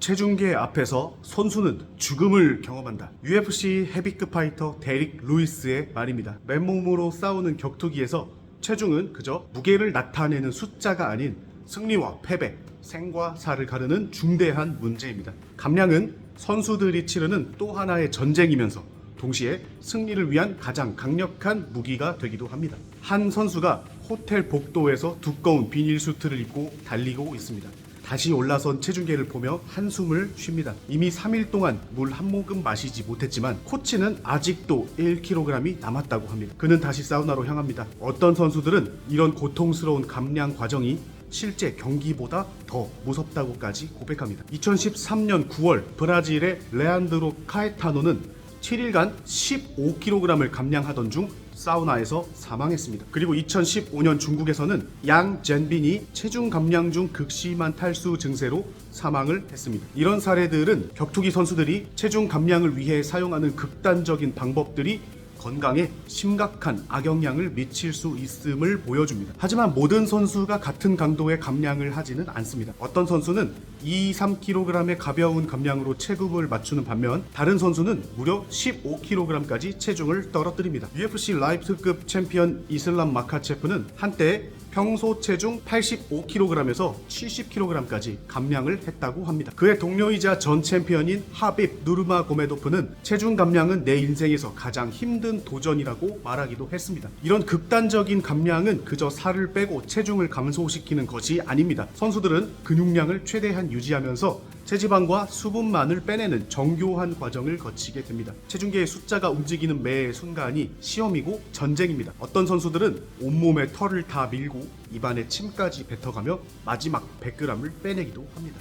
체중계 앞에서 선수는 죽음을 경험한다. UFC 헤비급 파이터 데릭 루이스의 말입니다. 맨몸으로 싸우는 격투기에서 체중은 그저 무게를 나타내는 숫자가 아닌 승리와 패배, 생과 사를 가르는 중대한 문제입니다. 감량은 선수들이 치르는 또 하나의 전쟁이면서 동시에 승리를 위한 가장 강력한 무기가 되기도 합니다. 한 선수가 호텔 복도에서 두꺼운 비닐 수트를 입고 달리고 있습니다. 다시 올라선 체중계를 보며 한숨을 쉽니다. 이미 3일 동안 물 한 모금 마시지 못했지만 코치는 아직도 1kg이 남았다고 합니다. 그는 다시 사우나로 향합니다. 어떤 선수들은 이런 고통스러운 감량 과정이 실제 경기보다 더 무섭다고까지 고백합니다. 2013년 9월 브라질의 레안드로 카에타노는 7일간 15kg을 감량하던 중 사우나에서 사망했습니다. 그리고 2015년 중국에서는 양 젠빈이 체중 감량 중 극심한 탈수 증세로 사망을 했습니다. 이런 사례들은 격투기 선수들이 체중 감량을 위해 사용하는 극단적인 방법들이 건강에 심각한 악영향을 미칠 수 있음을 보여줍니다. 하지만 모든 선수가 같은 강도의 감량을 하지는 않습니다. 어떤 선수는 2, 3kg의 가벼운 감량으로 체급을 맞추는 반면 다른 선수는 무려 15kg까지 체중을 떨어뜨립니다. UFC 라이트급 챔피언 이슬람 마카체프는 한때 평소 체중 85kg에서 70kg까지 감량을 했다고 합니다. 그의 동료이자 전 챔피언인 하빕 누르마고메도프는 체중 감량은 내 인생에서 가장 힘든 도전이라고 말하기도 했습니다. 이런 극단적인 감량은 그저 살을 빼고 체중을 감소시키는 것이 아닙니다. 선수들은 근육량을 최대한 유지하면서 체지방과 수분만을 빼내는 정교한 과정을 거치게 됩니다. 체중계의 숫자가 움직이는 매 순간이 시험이고 전쟁입니다. 어떤 선수들은 온몸에 털을 다 밀고 입안에 침까지 뱉어가며 마지막 100g을 빼내기도 합니다.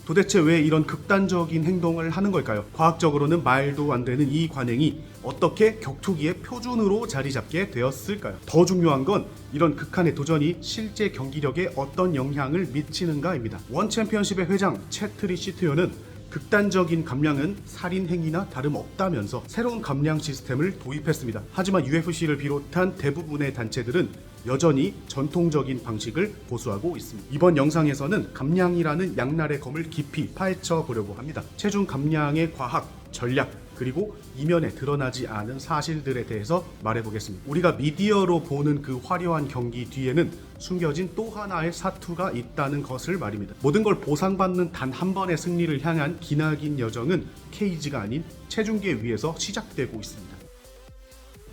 도대체 왜 이런 극단적인 행동을 하는 걸까요? 과학적으로는 말도 안 되는 이 관행이 어떻게 격투기의 표준으로 자리 잡게 되었을까요? 더 중요한 건 이런 극한의 도전이 실제 경기력에 어떤 영향을 미치는가입니다. 원 챔피언십의 회장 채트리 시트요는 극단적인 감량은 살인행위나 다름없다면서 새로운 감량 시스템을 도입했습니다. 하지만 UFC를 비롯한 대부분의 단체들은 여전히 전통적인 방식을 고수하고 있습니다. 이번 영상에서는 감량이라는 양날의 검을 깊이 파헤쳐 보려고 합니다. 체중 감량의 과학, 전략, 그리고 이면에 드러나지 않은 사실들에 대해서 말해보겠습니다. 우리가 미디어로 보는 그 화려한 경기 뒤에는 숨겨진 또 하나의 사투가 있다는 것을 말입니다. 모든 걸 보상받는 단 한 번의 승리를 향한 기나긴 여정은 케이지가 아닌 체중계 위에서 시작되고 있습니다.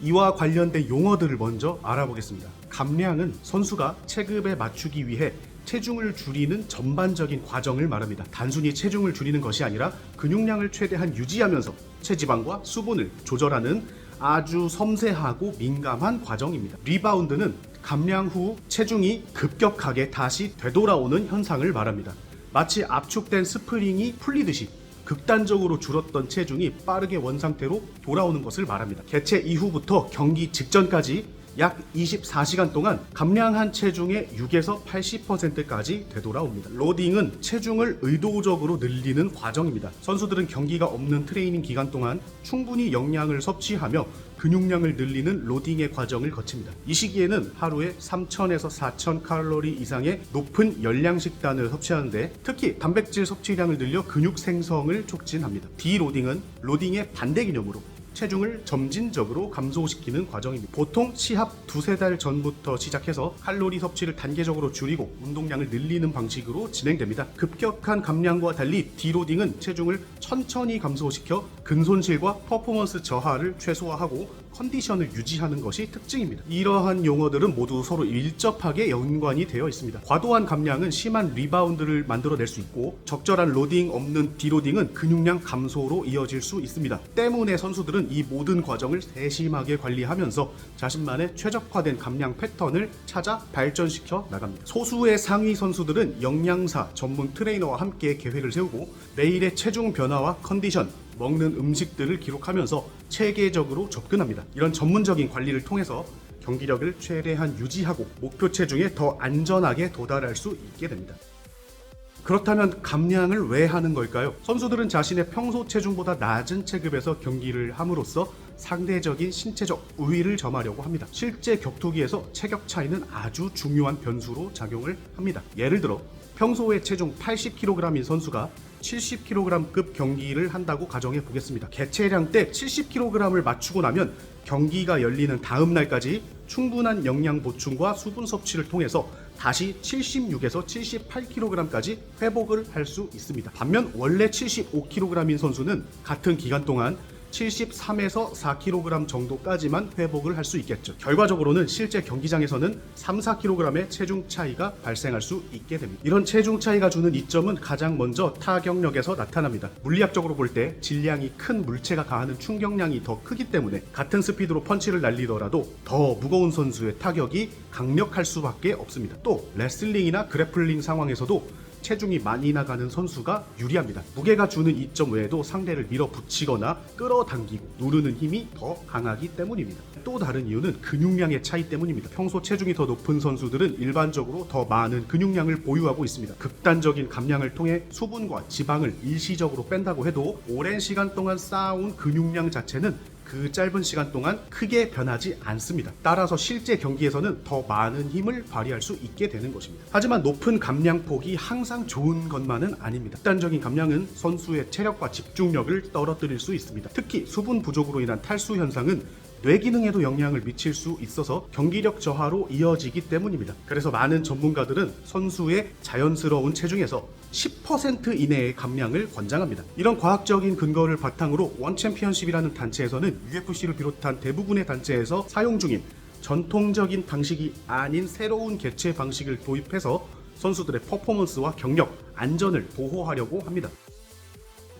이와 관련된 용어들을 먼저 알아보겠습니다. 감량은 선수가 체급에 맞추기 위해 체중을 줄이는 전반적인 과정을 말합니다. 단순히 체중을 줄이는 것이 아니라 근육량을 최대한 유지하면서 체지방과 수분을 조절하는 아주 섬세하고 민감한 과정입니다. 리바운드는 감량 후 체중이 급격하게 다시 되돌아오는 현상을 말합니다. 마치 압축된 스프링이 풀리듯이 극단적으로 줄었던 체중이 빠르게 원상태로 돌아오는 것을 말합니다. 개최 이후부터 경기 직전까지 약 24시간 동안 감량한 체중의 6에서 80%까지 되돌아옵니다. 로딩은 체중을 의도적으로 늘리는 과정입니다. 선수들은 경기가 없는 트레이닝 기간 동안 충분히 영양을 섭취하며 근육량을 늘리는 로딩의 과정을 거칩니다. 이 시기에는 하루에 3,000에서 4,000 칼로리 이상의 높은 열량 식단을 섭취하는데 특히 단백질 섭취량을 늘려 근육 생성을 촉진합니다. 디로딩은 로딩의 반대 개념으로 체중을 점진적으로 감소시키는 과정입니다. 보통 시합 두세 달 전부터 시작해서 칼로리 섭취를 단계적으로 줄이고 운동량을 늘리는 방식으로 진행됩니다. 급격한 감량과 달리 디로딩은 체중을 천천히 감소시켜 근손실과 퍼포먼스 저하를 최소화하고 컨디션을 유지하는 것이 특징입니다. 이러한 용어들은 모두 서로 밀접하게 연관이 되어 있습니다. 과도한 감량은 심한 리바운드를 만들어낼 수 있고 적절한 로딩 없는 디로딩은 근육량 감소로 이어질 수 있습니다. 때문에 선수들은 이 모든 과정을 세심하게 관리하면서 자신만의 최적화된 감량 패턴을 찾아 발전시켜 나갑니다. 소수의 상위 선수들은 영양사 전문 트레이너와 함께 계획을 세우고 매일의 체중 변화와 컨디션, 먹는 음식들을 기록하면서 체계적으로 접근합니다. 이런 전문적인 관리를 통해서 경기력을 최대한 유지하고 목표 체중에 더 안전하게 도달할 수 있게 됩니다. 그렇다면 감량을 왜 하는 걸까요? 선수들은 자신의 평소 체중보다 낮은 체급에서 경기를 함으로써 상대적인 신체적 우위를 점하려고 합니다. 실제 격투기에서 체격 차이는 아주 중요한 변수로 작용을 합니다. 예를 들어 평소에 체중 80kg인 선수가 70kg급 경기를 한다고 가정해 보겠습니다. 개체량 때 70kg을 맞추고 나면 경기가 열리는 다음 날까지 충분한 영양 보충과 수분 섭취를 통해서 다시 76에서 78kg까지 회복을 할 수 있습니다. 반면 원래 75kg인 선수는 같은 기간 동안 73에서 4kg 정도까지만 회복을 할 수 있겠죠. 결과적으로는 실제 경기장에서는 3, 4kg의 체중 차이가 발생할 수 있게 됩니다. 이런 체중 차이가 주는 이점은 가장 먼저 타격력에서 나타납니다. 물리학적으로 볼 때 질량이 큰 물체가 가하는 충격량이 더 크기 때문에 같은 스피드로 펀치를 날리더라도 더 무거운 선수의 타격이 강력할 수밖에 없습니다. 또 레슬링이나 그래플링 상황에서도 체중이 많이 나가는 선수가 유리합니다. 무게가 주는 이점 외에도 상대를 밀어붙이거나 끌어당기고 누르는 힘이 더 강하기 때문입니다. 또 다른 이유는 근육량의 차이 때문입니다. 평소 체중이 더 높은 선수들은 일반적으로 더 많은 근육량을 보유하고 있습니다. 극단적인 감량을 통해 수분과 지방을 일시적으로 뺀다고 해도 오랜 시간 동안 쌓아온 근육량 자체는 그 짧은 시간 동안 크게 변하지 않습니다. 따라서 실제 경기에서는 더 많은 힘을 발휘할 수 있게 되는 것입니다. 하지만 높은 감량폭이 항상 좋은 것만은 아닙니다. 극단적인 감량은 선수의 체력과 집중력을 떨어뜨릴 수 있습니다. 특히 수분 부족으로 인한 탈수 현상은 뇌 기능에도 영향을 미칠 수 있어서 경기력 저하로 이어지기 때문입니다. 그래서 많은 전문가들은 선수의 자연스러운 체중에서 10% 이내의 감량을 권장합니다. 이런 과학적인 근거를 바탕으로 원챔피언십이라는 단체에서는 UFC를 비롯한 대부분의 단체에서 사용 중인 전통적인 방식이 아닌 새로운 개체 방식을 도입해서 선수들의 퍼포먼스와 경력, 안전을 보호하려고 합니다.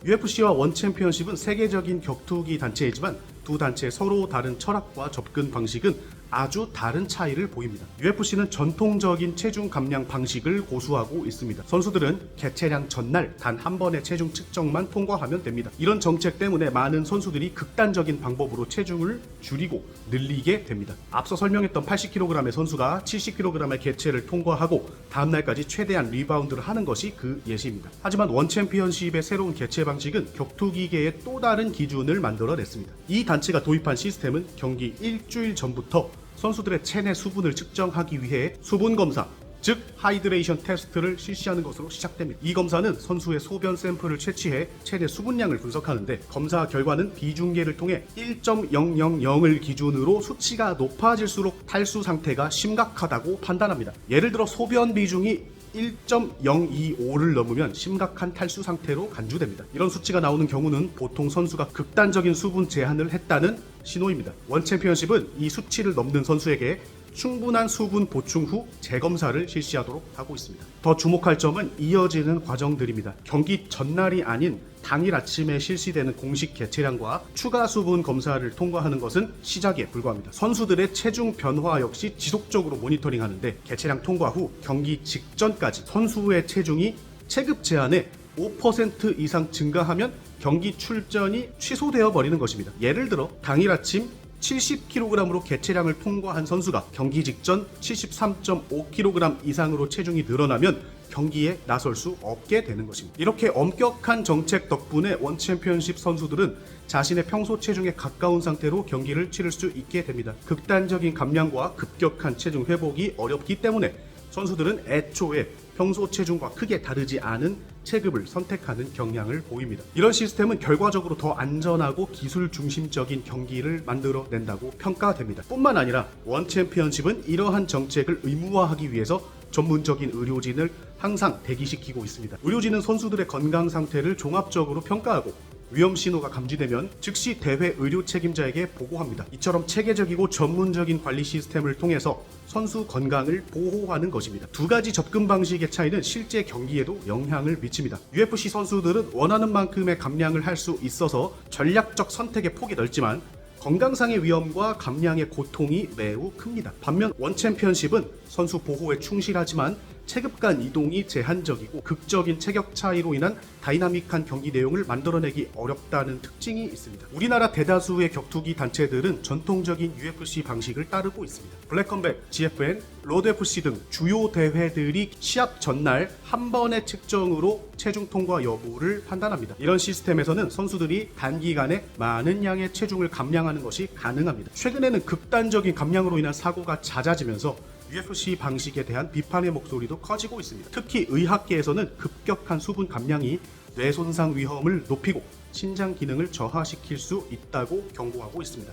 UFC와 원챔피언십은 세계적인 격투기 단체이지만 두 단체의 서로 다른 철학과 접근 방식은 아주 다른 차이를 보입니다. UFC는 전통적인 체중 감량 방식을 고수하고 있습니다. 선수들은 개체량 전날 단 한 번의 체중 측정만 통과하면 됩니다. 이런 정책 때문에 많은 선수들이 극단적인 방법으로 체중을 줄이고 늘리게 됩니다. 앞서 설명했던 80kg의 선수가 70kg의 개체를 통과하고 다음날까지 최대한 리바운드를 하는 것이 그 예시입니다. 하지만 원챔피언십의 새로운 개체 방식은 격투기계의 또 다른 기준을 만들어냈습니다. 이 단체가 도입한 시스템은 경기 일주일 전부터 선수들의 체내 수분을 측정하기 위해 수분 검사, 즉 하이드레이션 테스트를 실시하는 것으로 시작됩니다. 이 검사는 선수의 소변 샘플을 채취해 체내 수분량을 분석하는데 검사 결과는 비중계를 통해 1.000을 기준으로 수치가 높아질수록 탈수 상태가 심각하다고 판단합니다. 예를 들어 소변 비중이 1.025를 넘으면 심각한 탈수 상태로 간주됩니다. 이런 수치가 나오는 경우는 보통 선수가 극단적인 수분 제한을 했다는 신호입니다. 원챔피언십은 이 수치를 넘는 선수에게 충분한 수분 보충 후 재검사를 실시하도록 하고 있습니다. 더 주목할 점은 이어지는 과정들입니다. 경기 전날이 아닌 당일 아침에 실시되는 공식 개체량과 추가 수분 검사를 통과하는 것은 시작에 불과합니다. 선수들의 체중 변화 역시 지속적으로 모니터링하는데 개체량 통과 후 경기 직전까지 선수의 체중이 체급 제한에 5% 이상 증가하면 경기 출전이 취소되어 버리는 것입니다. 예를 들어 당일 아침 70kg으로 개체량을 통과한 선수가 경기 직전 73.5kg 이상으로 체중이 늘어나면 경기에 나설 수 없게 되는 것입니다. 이렇게 엄격한 정책 덕분에 원챔피언십 선수들은 자신의 평소 체중에 가까운 상태로 경기를 치를 수 있게 됩니다. 극단적인 감량과 급격한 체중 회복이 어렵기 때문에 선수들은 애초에 평소 체중과 크게 다르지 않은 체급을 선택하는 경향을 보입니다. 이런 시스템은 결과적으로 더 안전하고 기술 중심적인 경기를 만들어낸다고 평가됩니다. 뿐만 아니라 원챔피언십은 이러한 정책을 의무화하기 위해서 전문적인 의료진을 항상 대기시키고 있습니다. 의료진은 선수들의 건강 상태를 종합적으로 평가하고 위험 신호가 감지되면 즉시 대회 의료 책임자에게 보고합니다. 이처럼 체계적이고 전문적인 관리 시스템을 통해서 선수 건강을 보호하는 것입니다. 두 가지 접근 방식의 차이는 실제 경기에도 영향을 미칩니다. UFC 선수들은 원하는 만큼의 감량을 할 수 있어서 전략적 선택의 폭이 넓지만 건강상의 위험과 감량의 고통이 매우 큽니다. 반면 원챔피언십은 선수 보호에 충실하지만 체급 간 이동이 제한적이고 극적인 체격 차이로 인한 다이나믹한 경기 내용을 만들어내기 어렵다는 특징이 있습니다. 우리나라 대다수의 격투기 단체들은 전통적인 UFC 방식을 따르고 있습니다. 블랙컴백, GFN, 로드FC 등 주요 대회들이 시합 전날 한 번의 측정으로 체중 통과 여부를 판단합니다. 이런 시스템에서는 선수들이 단기간에 많은 양의 체중을 감량하는 것이 가능합니다. 최근에는 극단적인 감량으로 인한 사고가 잦아지면서 UFC 방식에 대한 비판의 목소리도 커지고 있습니다. 특히 의학계에서는 급격한 수분 감량이 뇌 손상 위험을 높이고 신장 기능을 저하시킬 수 있다고 경고하고 있습니다.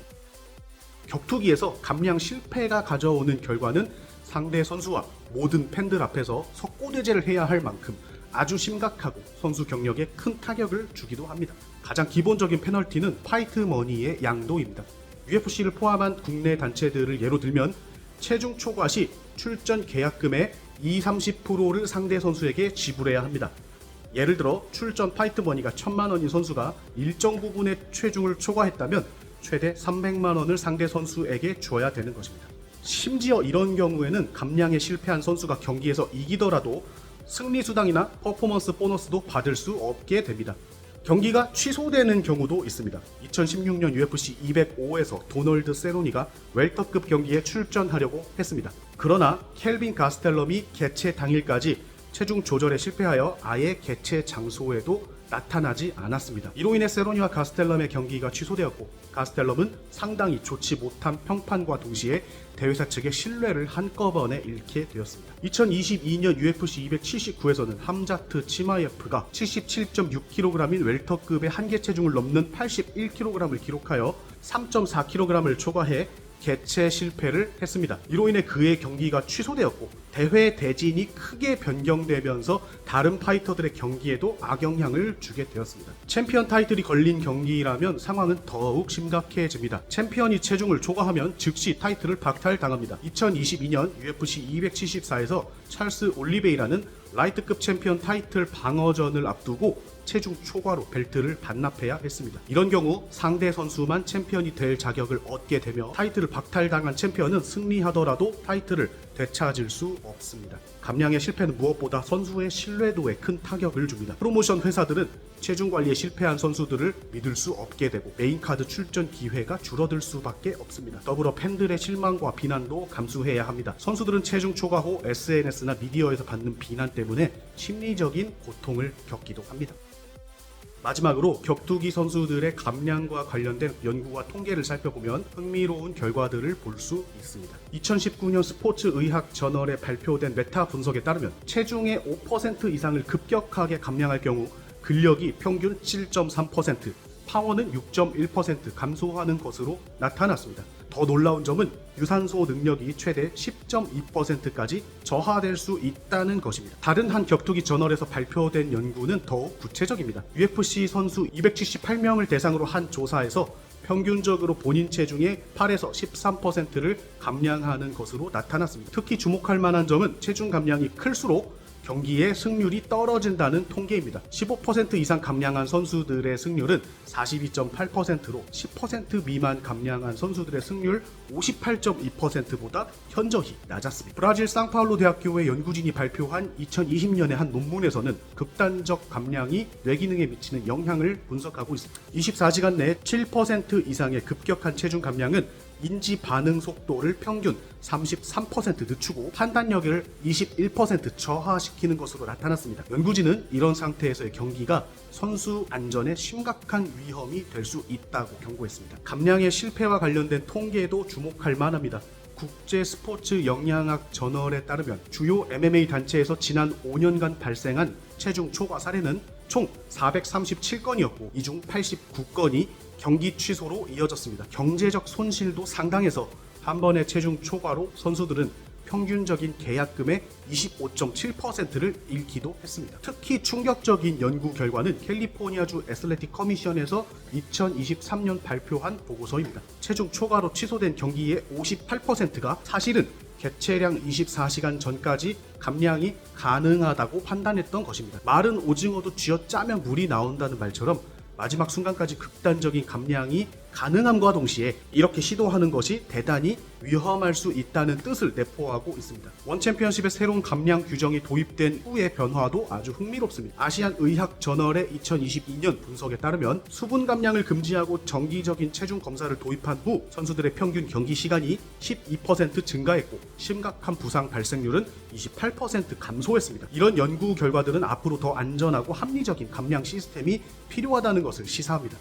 격투기에서 감량 실패가 가져오는 결과는 상대 선수와 모든 팬들 앞에서 석고대죄를 해야 할 만큼 아주 심각하고 선수 경력에 큰 타격을 주기도 합니다. 가장 기본적인 페널티는 파이트 머니의 양도입니다. UFC를 포함한 국내 단체들을 예로 들면 체중 초과 시 출전 계약금의 20-30%를 상대 선수에게 지불해야 합니다. 예를 들어 출전 파이트 머니가 1,000만 원인 선수가 일정 부분의 체중을 초과했다면 최대 300만 원을 상대 선수에게 줘야 되는 것입니다. 심지어 이런 경우에는 감량에 실패한 선수가 경기에서 이기더라도 승리 수당이나 퍼포먼스 보너스도 받을 수 없게 됩니다. 경기가 취소되는 경우도 있습니다. 2016년 UFC 205에서 도널드 세로니가 웰터급 경기에 출전하려고 했습니다. 그러나 켈빈 가스텔럼이 개최 당일까지 체중 조절에 실패하여 아예 개최 장소에도 나타나지 않았습니다. 이로 인해 세로니와 가스텔럼의 경기가 취소되었고 가스텔럼은 상당히 좋지 못한 평판과 동시에 대회사 측의 신뢰를 한꺼번에 잃게 되었습니다. 2022년 UFC 279에서는 함자트 치마예프가 77.6kg인 웰터급의 한계 체중을 넘는 81kg을 기록하여 3.4kg을 초과해 개최 실패를 했습니다. 이로 인해 그의 경기가 취소되었고 대회 대진이 크게 변경되면서 다른 파이터들의 경기에도 악영향을 주게 되었습니다. 챔피언 타이틀이 걸린 경기라면 상황은 더욱 심각해집니다. 챔피언이 체중을 초과하면 즉시 타이틀을 박탈당합니다. 2022년 UFC 274에서 찰스 올리베이라는 라이트급 챔피언 타이틀 방어전을 앞두고 체중 초과로 벨트를 반납해야 했습니다. 이런 경우 상대 선수만 챔피언이 될 자격을 얻게 되며 타이틀을 박탈당한 챔피언은 승리하더라도 타이틀을 되찾을 수 없습니다. 감량의 실패는 무엇보다 선수의 신뢰도에 큰 타격을 줍니다. 프로모션 회사들은 체중 관리에 실패한 선수들을 믿을 수 없게 되고 메인카드 출전 기회가 줄어들 수밖에 없습니다. 더불어 팬들의 실망과 비난도 감수해야 합니다. 선수들은 체중 초과 후 SNS나 미디어에서 받는 비난 때문에 심리적인 고통을 겪기도 합니다. 마지막으로 격투기 선수들의 감량과 관련된 연구와 통계를 살펴보면 흥미로운 결과들을 볼 수 있습니다. 2019년 스포츠 의학 저널에 발표된 메타 분석에 따르면 체중의 5% 이상을 급격하게 감량할 경우 근력이 평균 7.3%, 파워는 6.1% 감소하는 것으로 나타났습니다. 더 놀라운 점은 유산소 능력이 최대 10.2%까지 저하될 수 있다는 것입니다. 다른 한 격투기 저널에서 발표된 연구는 더욱 구체적입니다. UFC 선수 278명을 대상으로 한 조사에서 평균적으로 본인 체중의 8에서 13%를 감량하는 것으로 나타났습니다. 특히 주목할 만한 점은 체중 감량이 클수록 경기의 승률이 떨어진다는 통계입니다. 15% 이상 감량한 선수들의 승률은 42.8%로 10% 미만 감량한 선수들의 승률 58.2%보다 현저히 낮았습니다. 브라질 상파울루 대학교의 연구진이 발표한 2020년의 한 논문에서는 극단적 감량이 뇌기능에 미치는 영향을 분석하고 있습니다. 24시간 내 7% 이상의 급격한 체중 감량은 인지 반응 속도를 평균 33% 늦추고 판단력을 21% 저하시키는 것으로 나타났습니다. 연구진은 이런 상태에서의 경기가 선수 안전에 심각한 위험이 될 수 있다고 경고했습니다. 감량의 실패와 관련된 통계도 주목할 만합니다. 국제 스포츠 영양학 저널에 따르면 주요 MMA 단체에서 지난 5년간 발생한 체중 초과 사례는 총 437건이었고 이 중 89건이 경기 취소로 이어졌습니다. 경제적 손실도 상당해서 한 번의 체중 초과로 선수들은 평균적인 계약금의 25.7%를 잃기도 했습니다. 특히 충격적인 연구 결과는 캘리포니아주 애슬레틱 커미션에서 2023년 발표한 보고서입니다. 체중 초과로 취소된 경기의 58%가 사실은 개최량 24시간 전까지 감량이 가능하다고 판단했던 것입니다. 마른 오징어도 쥐어짜면 물이 나온다는 말처럼 마지막 순간까지 극단적인 감량이 가능함과 동시에 이렇게 시도하는 것이 대단히 위험할 수 있다는 뜻을 내포하고 있습니다. 원 챔피언십의 새로운 감량 규정이 도입된 후의 변화도 아주 흥미롭습니다. 아시안 의학 저널의 2022년 분석에 따르면 수분 감량을 금지하고 정기적인 체중 검사를 도입한 후 선수들의 평균 경기 시간이 12% 증가했고 심각한 부상 발생률은 28% 감소했습니다. 이런 연구 결과들은 앞으로 더 안전하고 합리적인 감량 시스템이 필요하다는 것을 시사합니다.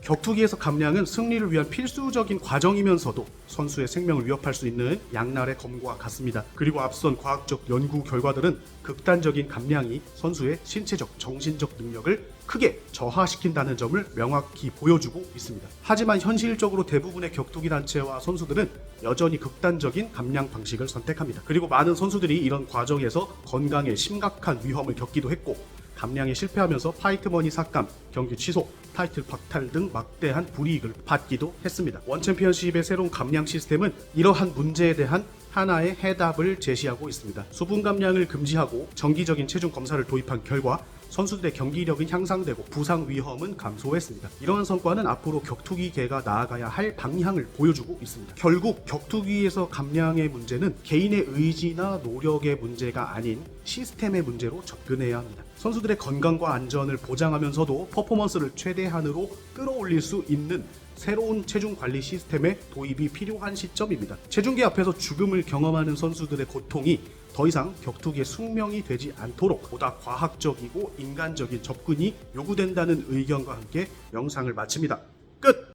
격투기에서 감량은 승리를 위한 필수적인 과정이면서도 선수의 생명을 위협할 수 있는 양날의 검과 같습니다. 그리고 앞선 과학적 연구 결과들은 극단적인 감량이 선수의 신체적, 정신적 능력을 크게 저하시킨다는 점을 명확히 보여주고 있습니다. 하지만 현실적으로 대부분의 격투기 단체와 선수들은 여전히 극단적인 감량 방식을 선택합니다. 그리고 많은 선수들이 이런 과정에서 건강에 심각한 위험을 겪기도 했고, 감량에 실패하면서 파이트머니 삭감, 경기 취소, 타이틀 박탈 등 막대한 불이익을 받기도 했습니다. 원 챔피언십의 새로운 감량 시스템은 이러한 문제에 대한 하나의 해답을 제시하고 있습니다. 수분 감량을 금지하고 정기적인 체중 검사를 도입한 결과 선수들의 경기력은 향상되고 부상 위험은 감소했습니다. 이러한 성과는 앞으로 격투기계가 나아가야 할 방향을 보여주고 있습니다. 결국 격투기에서 감량의 문제는 개인의 의지나 노력의 문제가 아닌 시스템의 문제로 접근해야 합니다. 선수들의 건강과 안전을 보장하면서도 퍼포먼스를 최대한으로 끌어올릴 수 있는 새로운 체중 관리 시스템의 도입이 필요한 시점입니다. 체중계 앞에서 죽음을 경험하는 선수들의 고통이 더 이상 격투기의 숙명이 되지 않도록 보다 과학적이고 인간적인 접근이 요구된다는 의견과 함께 영상을 마칩니다. 끝!